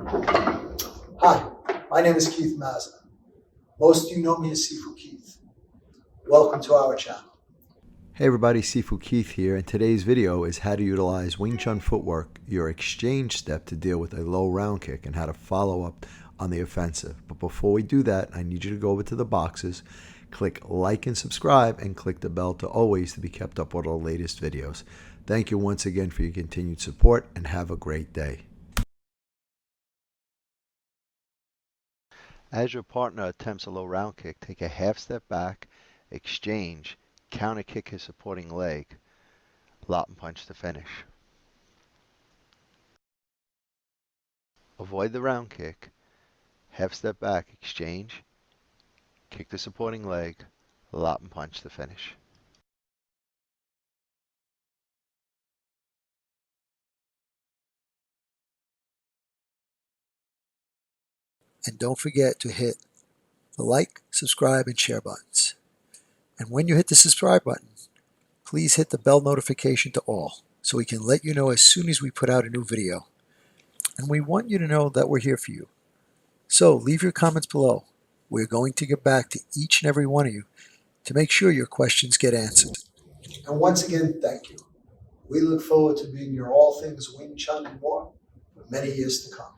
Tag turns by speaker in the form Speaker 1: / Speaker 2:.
Speaker 1: Hi, my name is Keith Mazza. Most of you know me as Sifu Keith. Welcome to our channel.
Speaker 2: Hey everybody, Sifu Keith here, and today's video is how to utilize Wing Chun footwork, your exchange step to deal with a low round kick, and how to follow up on the offensive. But before we do that, I need you to go over to the boxes, click like and subscribe, and click the bell to always to be kept up with our latest videos. Thank you once again for your continued support, and have a great day. As your partner attempts a low round kick, take a half step back, exchange, counter kick his supporting leg, lot and punch to finish. Avoid the round kick, half step back, exchange, kick the supporting leg, lot and punch to finish.
Speaker 1: And don't forget to hit the like, subscribe, and share buttons. And when you hit the subscribe button, please hit the bell notification to all so we can let you know as soon as we put out a new video. And we want you to know that we're here for you. So leave your comments below. We're going to get back to each and every one of you to make sure your questions get answered. And once again, thank you. We look forward to being your all things Wing Chun and more for many years to come.